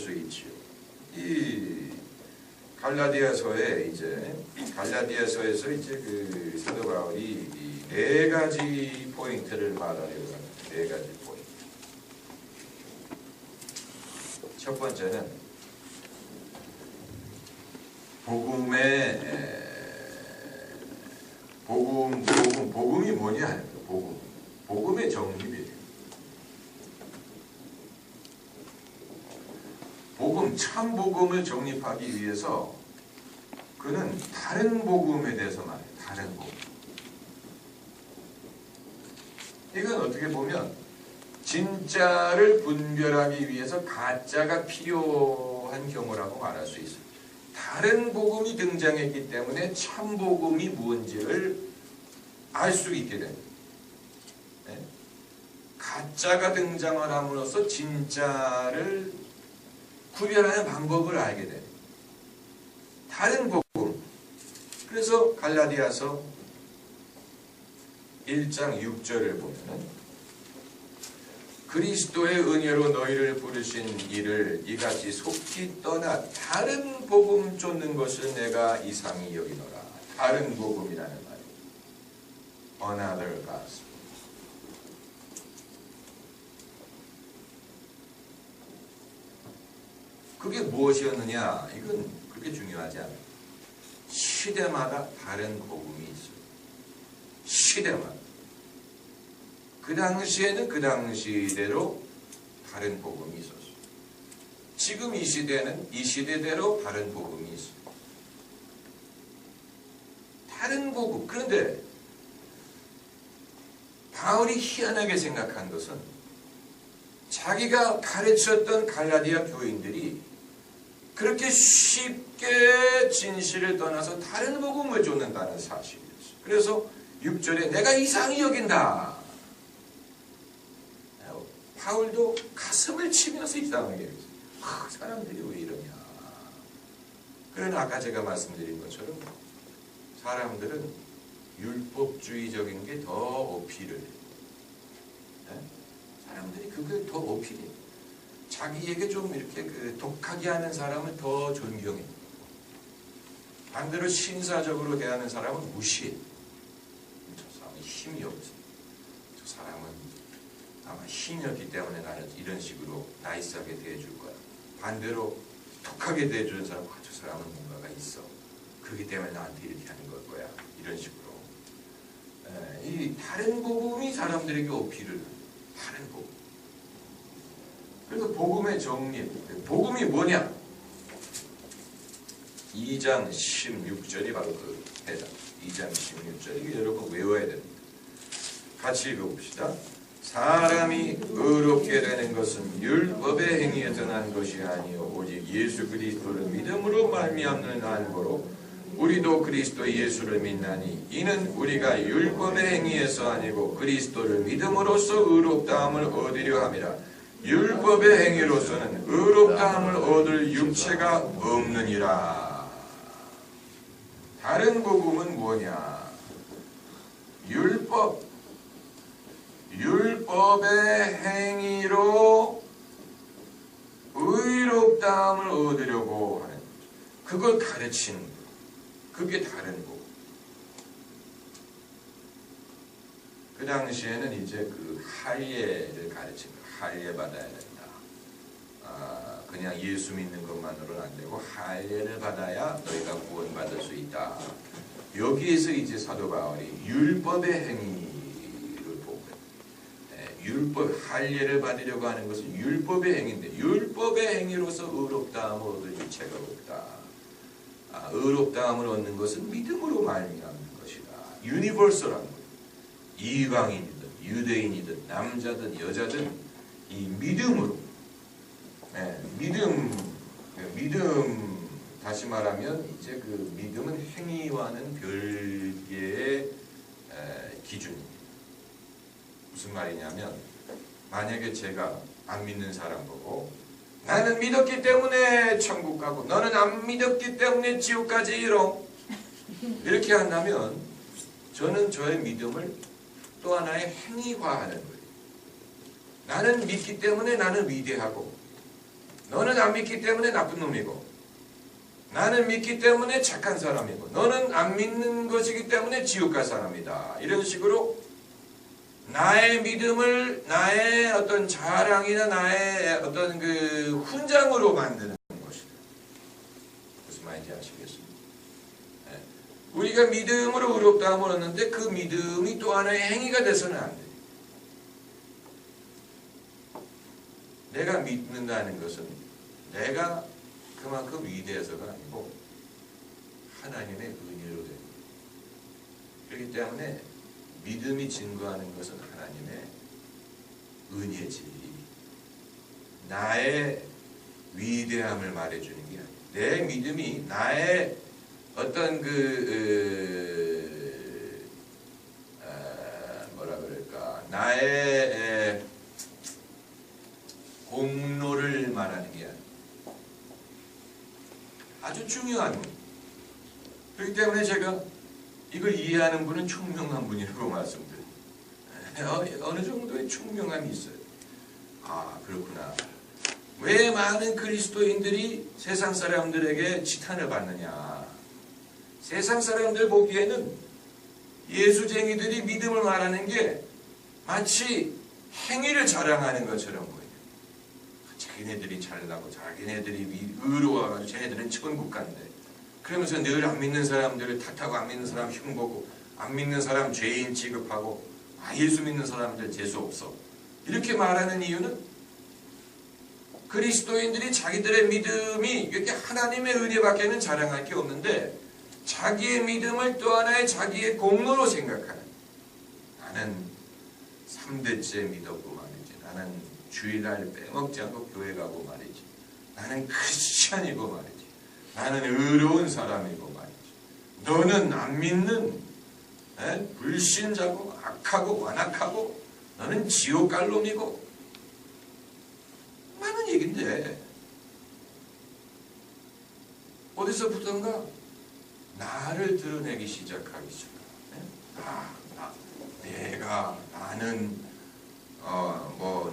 수 있지요. 이 갈라디아서에 갈라디아서에서 그 사도 바울이 이 네 가지 포인트를 말하려고 합니다. 네 가지 포인트. 첫 번째는 복음이 뭐냐 하는 거예요. 복음의 정립이에요. 참 복음을 정립하기 위해서 그는 다른 복음에 대해서 말해요. 다른 복음. 이건 어떻게 보면 진짜를 분별하기 위해서 가짜가 필요한 경우라고 말할 수 있어요. 다른 복음이 등장했기 때문에 참 복음이 무엇인지를 알 수 있게 됩니다. 네? 가짜가 등장을 함으로써 진짜를 구별하는 방법을 알게 됩니다. 다른 복음. 그래서 갈라디아서 1장 6절을 보면은 그리스도의 은혜로 너희를 부르신 이를 이같이 속히 떠나 다른 복음 쫓는 것을 내가 이상히 여기노라. 다른 복음이라는 말이에요. Another gospel. 그게 무엇이었느냐? 이건 그렇게 중요하지 않아요. 시대마다 다른 복음이 있어요. 시대마다. 그 당시에는 그 당시대로 다른 복음이 있었어요. 지금 이 시대는 이 시대대로 다른 복음이 있어요. 다른 복음. 그런데 바울이 희한하게 생각한 것은 자기가 가르쳤던 갈라디아 교인들이 그렇게 쉽게 진실을 떠나서 다른 복음을 쫓는다는 사실이었어요. 그래서 6절에 내가 이상히 여긴다. 바울도 가슴을 치면서 이상하게 여겼어요. 사람들이 왜 이러냐. 그러나 아까 제가 말씀드린 것처럼 사람들은 율법주의적인 게 더 어필을 해요. 사람들이 그걸 더 어필해요. 자기에게 좀 이렇게 독하게 하는 사람은 더 존경해요. 반대로 신사적으로 대하는 사람은 무시해요. 저 사람은 힘이 없어. 저 사람은 아마 힘이 없기 때문에 나는 이런 식으로 나이스하게 대해줄 거야. 반대로 독하게 대해주는 사람은 저 사람은 뭔가가 있어. 그렇기 때문에 나한테 이렇게 하는 걸 거야. 이런 식으로. 이 다른 복음이 사람들에게 어필을 해요. 다른 복음. 그래서 복음의 정립. 복음이 뭐냐? 2장 16절이 바로 그 해당. 2장 16절. 이거 여러분 외워야 됩니다. 같이 읽어봅시다. 사람이 의롭게 되는 것은 율법의 행위에서 난 것이 아니요 오직 예수 그리스도를 믿음으로 말미암는 안고로 우리도 그리스도 예수를 믿나니 이는 우리가 율법의 행위에서 아니고 그리스도를 믿음으로써 의롭다함을 얻으려 함이라. 율법의 행위로서는 의롭다함을 얻을 육체가 없느니라. 다른 복음은 뭐냐? 율법의 행위로 의롭다함을 얻으려고 하는 그걸 가르치는 것. 그게 다른 복음. 그 당시에는 이제 그 할례를 가르친 거. 할례 받아야 된다. 그냥 예수 믿는 것만으로는 안 되고 할례를 받아야 너희가 구원받을 수 있다. 여기에서 이제 사도 바울이 율법의 행위를 보고 율법, 할례를 받으려고 하는 것은 율법의 행위인데 율법의 행위로서 의롭다함을 얻을 주체가 없다. 의롭다함을 얻는 것은 믿음으로 말미암는 것이다. 유니버설한 것. 이방인이든 유대인이든 남자든 여자든 이 믿음으로 믿음 다시 말하면 이제 그 믿음은 행위와는 별개의 기준입니다. 무슨 말이냐면 만약에 제가 안 믿는 사람 보고 나는 믿었기 때문에 천국 가고 너는 안 믿었기 때문에 지옥 가지 이렇게 한다면 저는 저의 믿음을 또 하나의 행위화하는 거예요. 나는 믿기 때문에 나는 위대하고 너는 안 믿기 때문에 나쁜 놈이고 나는 믿기 때문에 착한 사람이고 너는 안 믿는 것이기 때문에 지옥 갈 사람이다. 이런 식으로 나의 믿음을 나의 어떤 자랑이나 나의 어떤 그 훈장으로 만드는 것이다. 무슨 말인지 아시겠습니까? 우리가 믿음으로 의롭다함을 얻는데 그 믿음이 또 하나의 행위가 돼서는 안 돼. 내가 믿는다는 것은 내가 그만큼 위대해서가 아니고 하나님의 은혜로 됩니다. 그렇기 때문에 믿음이 증거하는 것은 하나님의 은혜지. 나의 위대함을 말해주는 게 아니야. 내 믿음이 나의 어떤 뭐라 그럴까, 나의 공로를 말하는 게 아니야. 아주 중요한 분. 그렇기 때문에 제가 이걸 이해하는 분은 총명한 분이라고 말씀드려요. 어느 정도의 총명함이 있어요. 아, 그렇구나. 왜 많은 그리스도인들이 세상 사람들에게 지탄을 받느냐. 세상 사람들 보기에는 예수쟁이들이 믿음을 말하는 게 마치 행위를 자랑하는 것처럼 보여요. 자기네들이 잘나고 자기네들이 의로워가지고 쟤네들은 천국 간대. 그러면서 늘 안 믿는 사람들을 탓하고 안 믿는 사람 흉보고 안 믿는 사람 죄인 취급하고 예수 믿는 사람들 재수 없어. 이렇게 말하는 이유는 그리스도인들이 자기들의 믿음이 이렇게 하나님의 은혜밖에는 자랑할 게 없는데 자기의 믿음을 또 하나의 자기의 공로로 생각하는, 나는 3대째 믿었고 말이지, 나는 주일날 빼먹지 않고 교회 가고 말이지, 나는 크리스찬이고 말이지, 나는 의로운 사람이고 말이지, 너는 안 믿는 불신자고 악하고 완악하고 너는 지옥 갈 놈이고 많은 얘기인데 어디서부턴가 나를 드러내기 시작하기 시작합니다. 나는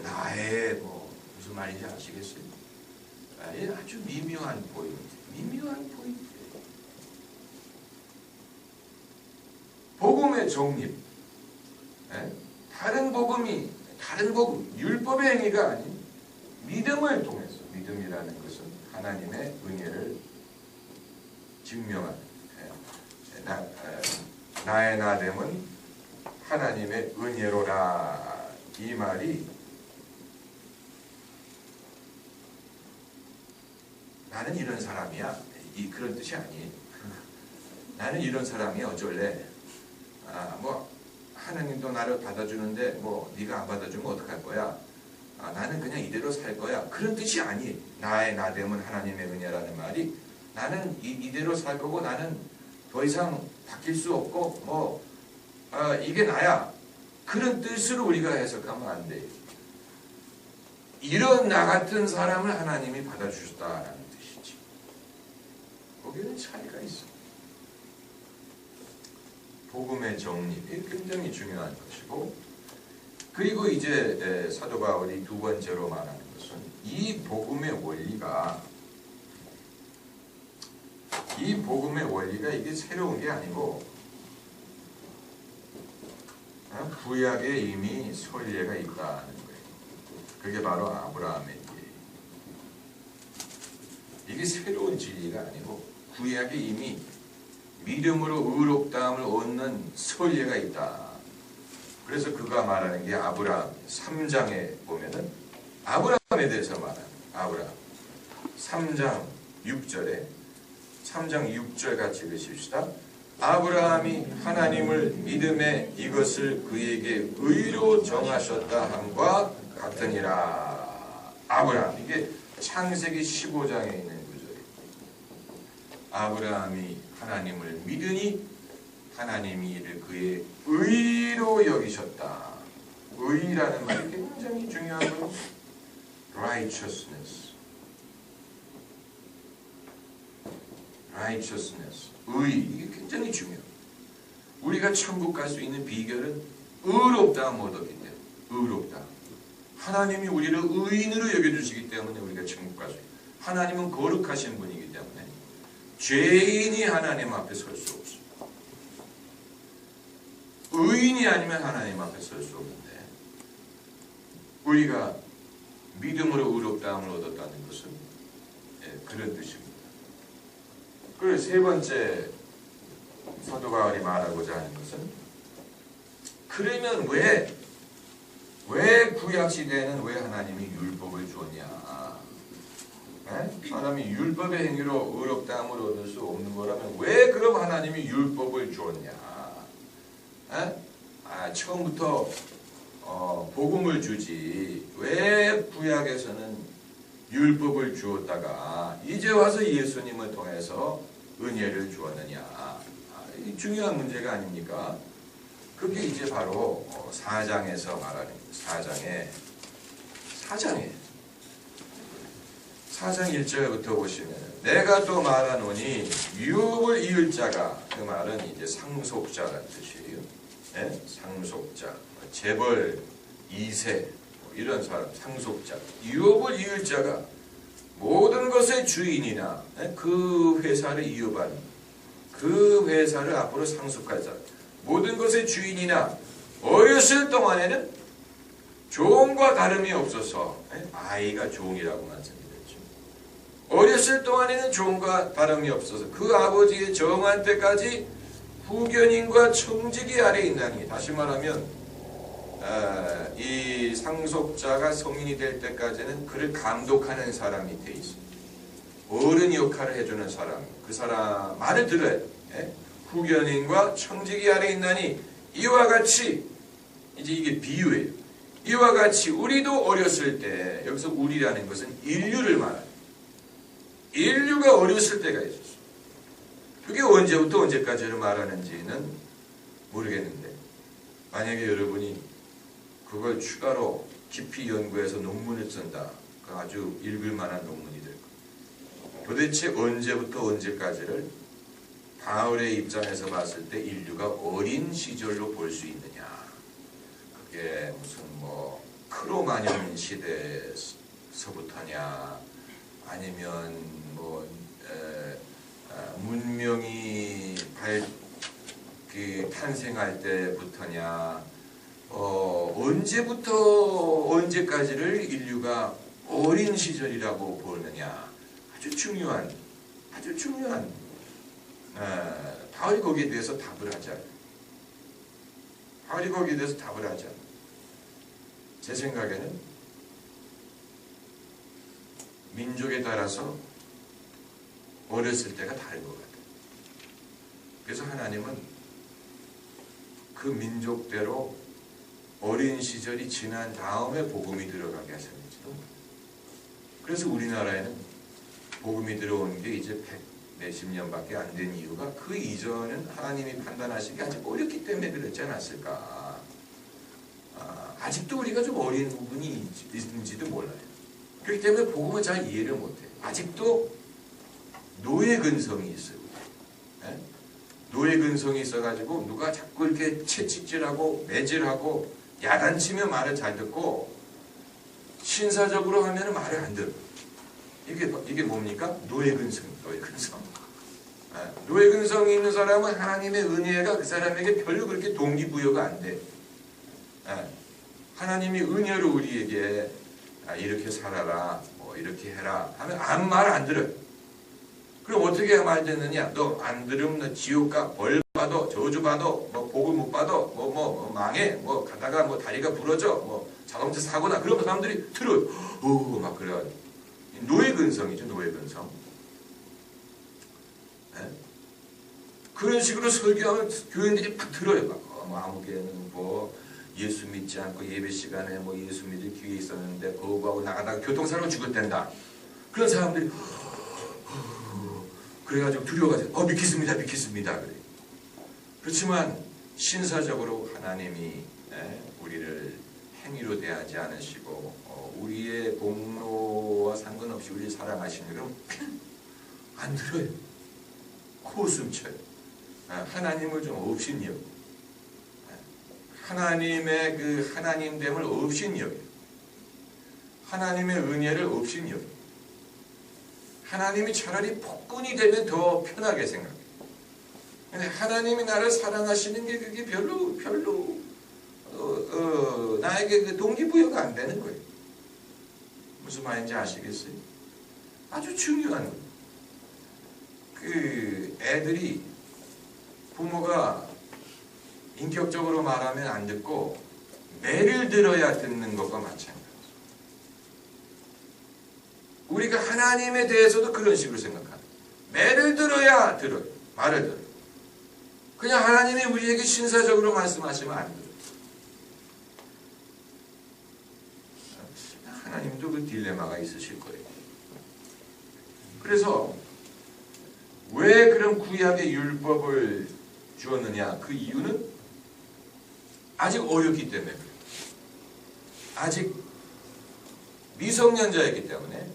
나의 무슨 말인지 아시겠어요? 아주 미묘한 포인트. 복음의 정립. 다른 복음, 율법의 행위가 아닌 믿음을 통해서, 믿음이라는 것은 하나님의 은혜를 증명하는, 나의 나됨은 하나님의 은혜로라. 이 말이 나는 이런 사람이야, 그런 뜻이 아니에요. 나는 이런 사람이야, 어쩔래. 하나님도 나를 받아주는데 네가 안 받아주면 어떡할 거야. 나는 그냥 이대로 살 거야. 그런 뜻이 아니에요. 나의 나됨은 하나님의 은혜라는 말이 나는 이대로 살 거고 나는 더 이상 바뀔 수 없고 이게 나야. 그런 뜻으로 우리가 해석하면 안 돼요. 이런 나 같은 사람을 하나님이 받아주셨다라는 뜻이지. 거기는 차이가 있어. 복음의 정립이 굉장히 중요한 것이고, 그리고 이제 사도 바울이 두 번째로 말하는 것은 이 복음의 원리가 이게 새로운 게 아니고 구약에 이미 선례가 있다는 거예요. 그게 바로 아브라함의 일. 이게 새로운 진리가 아니고 구약에 이미 믿음으로 의롭다함을 얻는 선례가 있다. 그래서 그가 말하는 게 아브라함 3장에 보면은 아브라함에 대해서 말하는 아브라함 3장 6절에 3장 6절 같이 읽으십시다. 아브라함이 하나님을 믿음에 이것을 그에게 의로 정하셨다 함과 같으니라. 아브라함, 이게 창세기 15장에 있는 구절이에요. 아브라함이 하나님을 믿으니 하나님이 이를 그의 의로 여기셨다. 의라는 말이 굉장히 중요한 거예요. righteousness. 의, 이게 굉장히 중요해요. 우리가 천국 갈 수 있는 비결은 의롭다함 얻었기 때문에. 의롭다. 하나님이 우리를 의인으로 여겨주시기 때문에 우리가 천국 갈 수 있다. 하나님은 거룩하신 분이기 때문에 죄인이 하나님 앞에 설 수 없습니다. 의인이 아니면 하나님 앞에 설 수 없는데 우리가 믿음으로 의롭다함을 얻었다는 것은 그런 뜻입니다. 그리고 세 번째 사도 바울이 말하고자 하는 것은 그러면 왜 구약 시대에는 왜 하나님이 율법을 주었냐? 사람이 율법의 행위로 의롭다함을 얻을 수 없는 거라면 왜 그럼 하나님이 율법을 주었냐? 처음부터 복음을 주지 왜 구약에서는 율법을 주었다가 이제 와서 예수님을 통해서 은혜를 주었느냐? 중요한 문제가 아닙니까? 그게 이제 바로 4장에서 말하는 4장 1절부터 보시면 내가 또 말하노니 유업을 이을 자가 그 말은 이제 상속자라는 뜻이에요. 네? 상속자, 재벌 2세 이런 사람 상속자. 유업을 이을 자가 모든 것의 주인이나 그 회사를 이어받는 그 회사를 앞으로 상속할 자 모든 것의 주인이나 어렸을 동안에는 종과 다름이 없어서 아이가 종이라고 말씀드렸죠. 어렸을 동안에는 종과 다름이 없어서 그 아버지의 정한 때까지 후견인과 청지기 아래에 있나니 다시 말하면 이 상속자가 성인이 될 때까지는 그를 감독하는 사람이 돼 있습니다. 어른 역할을 해주는 사람 그 사람 말을 들어야 돼. 후견인과 청지기 아래에 있나니 이와 같이 이제 이게 비유예요. 이와 같이 우리도 어렸을 때 여기서 우리라는 것은 인류를 말합니다. 인류가 어렸을 때가 있었어요. 그게 언제부터 언제까지를 말하는지는 모르겠는데 만약에 여러분이 그걸 추가로 깊이 연구해서 논문을 쓴다. 그 아주 읽을 만한 논문이 될 거예요. 도대체 언제부터 언제까지를 바울의 입장에서 봤을 때 인류가 어린 시절로 볼 수 있느냐. 그게 무슨 뭐 크로마뇽 시대에서부터냐 아니면 뭐 문명이 탄생할 때부터냐 언제부터 언제까지를 인류가 어린 시절이라고 보느냐 아주 중요한 바울이 거기에 대해서 답을 하잖아요. 제 생각에는 민족에 따라서 어렸을 때가 다른 것 같아요. 그래서 하나님은 그 민족대로 어린 시절이 지난 다음에 복음이 들어가게 하셨는지도 모르겠어요. 그래서 우리나라에는 복음이 들어온 게 이제 100몇십 년밖에 안 된 이유가 그 이전은 하나님이 판단하시기 아직 어렸기 때문에 그렇지 않았을까. 아직도 우리가 좀 어린 부분이 있는지도 몰라요. 그렇기 때문에 복음을 잘 이해를 못해요. 아직도 노예 근성이 있어요. 네? 노예 근성이 있어가지고 누가 자꾸 이렇게 채찍질하고 매질하고 야단치면 말을 잘 듣고 신사적으로 하면 말을 안 들어요. 이게 뭡니까? 노예 근성. 노예 근성이 있는 사람은 하나님의 은혜가 그 사람에게 별로 그렇게 동기부여가 안 돼. 하나님이 은혜로 우리에게 이렇게 살아라, 뭐 이렇게 해라 하면 아무 말 안 들어요. 그럼 어떻게 말 듣느냐? 너 안 들으면 너 지옥 가, 벌 받아, 저주 받아, 뭐 복을 못 받아, 뭐 망해, 뭐 가다가 뭐 다리가 부러져, 뭐 자동차 사고나 그러면 사람들이 들어요. 막 그래가지고 노예 근성이죠, 노예 근성. 그런 식으로 설교하면 교인들이 막 들어요. 뭐 아무 교회는 뭐 예수 믿지 않고 예배 시간에 뭐 예수 믿을 기회 있었는데 거부하고 나가다가 교통사고로 죽었댄다. 그런 사람들이 그래가지고 두려워가지고 믿겠습니다 그래. 그렇지만 신사적으로 하나님이 우리를 행위로 대하지 않으시고 우리의 공로와 상관없이 우리를 사랑하시는 그럼 안 들어요. 코웃음 쳐요. 하나님을 좀 업신여겨. 하나님의 그 하나님됨을 업신여겨. 하나님의 은혜를 업신여겨. 하나님이 차라리 폭군이 되면 더 편하게 생각해요. 근데 하나님이 나를 사랑하시는 게 그게 별로 나에게 그 동기부여가 안 되는 거예요. 무슨 말인지 아시겠어요? 아주 중요한 거예요. 그 애들이 부모가 인격적으로 말하면 안 듣고 매를 들어야 듣는 것과 마찬가지예요. 우리가 하나님에 대해서도 그런 식으로 생각합니다. 매를 들어야 들어요. 말을 들어요. 그냥 하나님이 우리에게 신사적으로 말씀하시면 안 돼요. 하나님도 그 딜레마가 있으실 거예요. 그래서 왜 그런 구약의 율법을 주었느냐? 그 이유는 아직 어렸기 때문에 그래요. 아직 미성년자이기 때문에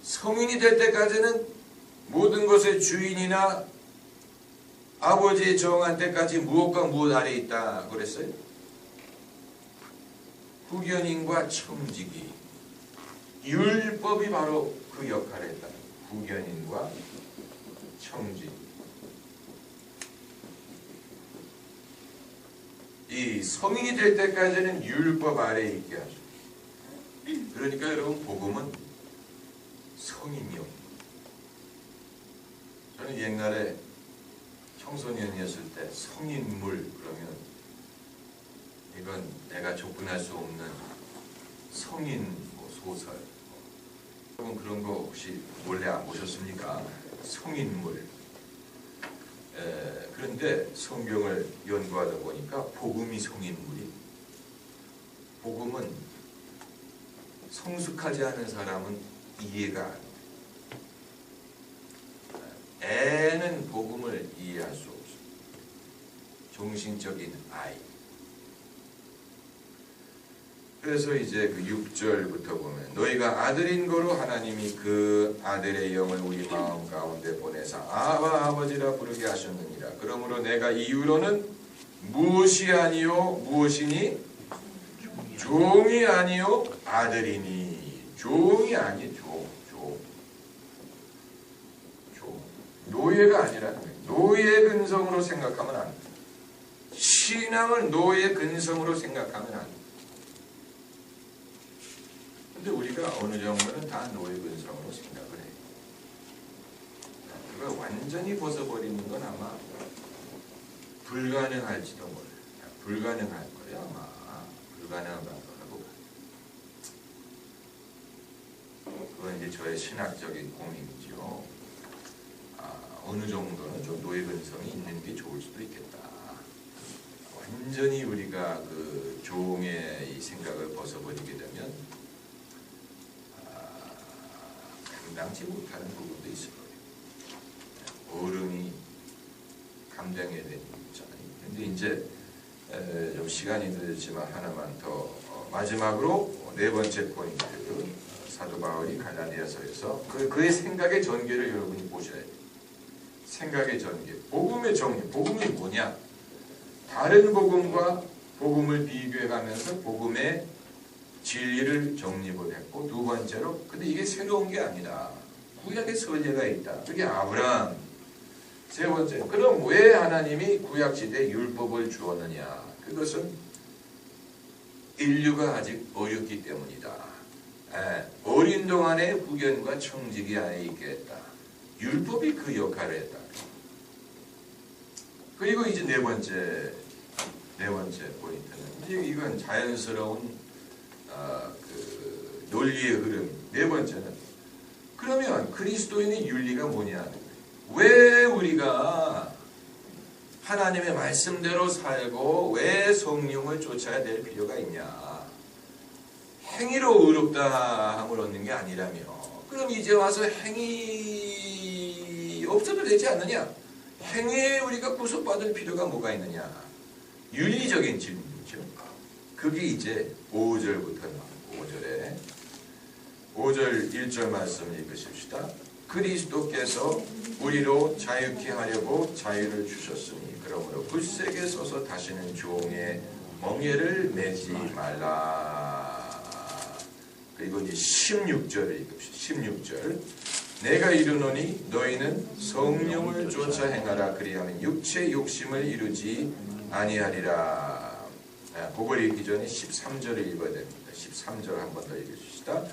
성인이 될 때까지는 모든 것의 주인이나 아버지의 정한 때까지 무엇과 무엇 아래 있다 그랬어요. 후견인과 청지기, 율법이 바로 그 역할을 했다. 후견인과 청지기. 이 성인이 될 때까지는 율법 아래에 있게 하죠. 그러니까 여러분 복음은 성인이요. 저는 옛날에 청소년이었을 때 성인물 그러면 이건 내가 접근할 수 없는 성인 소설. 여러분 그런 거 혹시 몰래 안 보셨습니까? 성인물. 그런데 성경을 연구하다 보니까 복음이 성인물이. 복음은 성숙하지 않은 사람은 이해가 안 돼. 애는 복음을 이해할 수 없어. 정신적인 아이. 그래서 이제 그 6절부터 보면 너희가 아들인 거로 하나님이 그 아들의 영을 우리 마음 가운데 보내사 아바 아버지라 부르게 하셨느니라. 그러므로 내가 이후로는 무엇이 아니요 무엇이니? 종이 아니요 아들이니. 종이 아니 종. 노예가 아니라는 거예요. 노예 근성으로 생각하면 안 돼. 신앙을 노예 근성으로 생각하면 안 돼. 근데 우리가 어느 정도는 다 노예 근성으로 생각을 해요. 그걸 완전히 벗어버리는 건 아마 불가능할지도 몰라요. 불가능할 거예요. 아마 불가능한 거라고. 그건 이제 저의 신학적인 고민이죠. 어느 정도는 좀 노예 근성이 있는 게 좋을 수도 있겠다. 완전히 우리가 그 종의 이 생각을 벗어버리게 되면 감당치 못하는 부분도 있을 거예요. 어른이 감당해야 되는 거잖아요. 근데 이제 좀 시간이 늦었지만 하나만 더 마지막으로 네 번째 포인트 사도 바울이 갈라디아서에서 그의 생각의 전개를 여러분이 보셔야 돼요. 생각의 전개, 복음의 정리. 복음이 뭐냐? 다른 복음과 복음을 비교해가면서 복음의 진리를 정립을 했고, 두 번째로 근데 이게 새로운 게 아니다. 구약의 선례가 있다. 그게 아브라함. 세 번째, 그럼 왜 하나님이 구약시대에 율법을 주었느냐? 그것은 인류가 아직 어렸기 때문이다. 어린 동안에 후견과 청지기 안에 있게 했다. 율법이 그 역할을 했다. 그리고 이제 네 번째 포인트는 이건 자연스러운 그 논리의 흐름. 네 번째는 그러면 그리스도인의 윤리가 뭐냐? 왜 우리가 하나님의 말씀대로 살고 왜 성령을 쫓아야 될 필요가 있냐? 행위로 의롭다함을 얻는 게 아니라며. 그럼 이제 와서 행위 없어도 되지 않느냐? 행위에 우리가 구속받을 필요가 뭐가 있느냐? 윤리적인 질문이죠. 그게 이제 5절부터 나와요. 5절 1절 말씀 읽으십시다. 그리스도께서 우리로 자유케 하려고 자유를 주셨으니 그러므로 굳세게 서서 다시는 종의 멍에를 매지 말라. 그리고 이제 16절을 읽읍시다. 16절 내가 이르노니 너희는 성령을 쫓아 행하라. 그리하면 육체 욕심을 이루지 아니하리라. 그걸 읽기 전에 13절을 읽어야 됩니다. 13절 한 번 더 읽어주시다.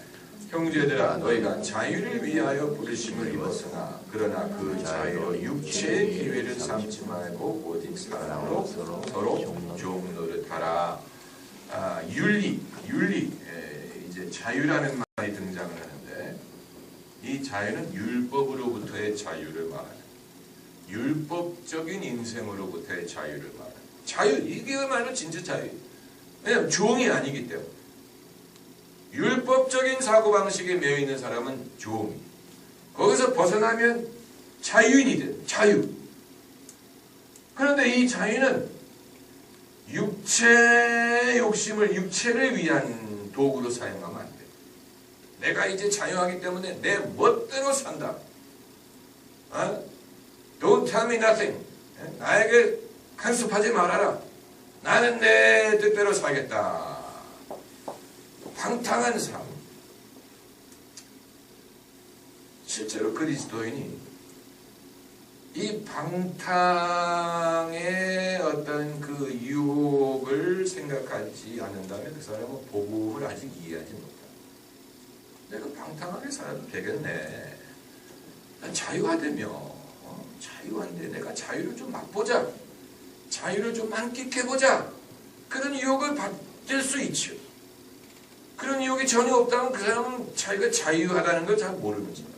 형제들아 너희가 자유를 위하여 부르심을 입었으나 그러나 그 자유로 육체의 기회를 삼지 말고 오직 사랑으로 서로 종 노릇하라. 윤리 이제 자유라는 말이 등장을 하는데 이 자유는 율법으로부터의 자유를 말하는 율법적인 인생으로부터의 자유를 말하는 자유. 이게야말로 진짜 자유. 왜냐하면 종이 아니기 때문에. 율법적인 사고방식에 매여 있는 사람은 종이. 거기서 벗어나면 자유인이 돼. 자유. 그런데 이 자유는 육체 욕심을 육체를 위한 도구로 사용하면 안 돼. 내가 이제 자유하기 때문에 내 멋대로 산다. Don't tell me nothing. 나에게 간섭하지 말아라. 나는 내 뜻대로 살겠다. 방탕한 삶. 실제로 그리스도인이 이 방탕의 어떤 그 유혹을 생각하지 않는다면 그 사람은 복음을 아직 이해하지 못한다. 내가 방탕하게 살아도 되겠네. 난 자유하다며. 자유한데 내가 자유를 좀 맛보자. 자유를 좀 만끽해보자. 그런 유혹을 받을 수 있죠. 그런 유혹이 전혀 없다면 그 사람은 자기가 자유하다는 걸 잘 모르는 사람.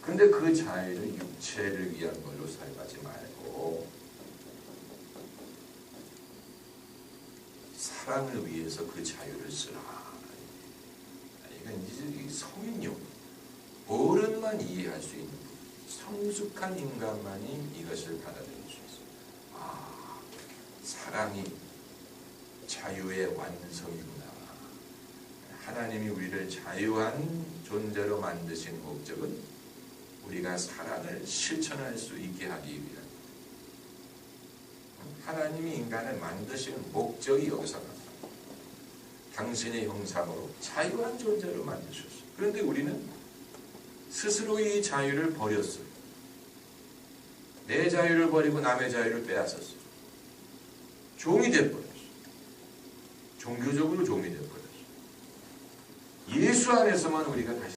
근데 그 자유를 육체를 위한 걸로 살지 말고 사랑을 위해서 그 자유를 쓰라. 이건 이제 성인용, 어른만 이해할 수 있는 성숙한 인간만이 이것을 받아들일 수 있어요. 사랑이 자유의 완성이구나. 하나님이 우리를 자유한 존재로 만드신 목적은 우리가 사랑을 실천할 수 있게 하기 위한, 하나님이 인간을 만드신 목적이 여기서 나옵니다. 당신의 형상으로 자유한 존재로 만드셨어요. 그런데 우리는 스스로 이 자유를 버렸어요. 내 자유를 버리고 남의 자유를 빼앗았어요. 종이 되어버렸어요. 종교적으로 종이 되어버렸어요. 예수 안에서만 우리가 다시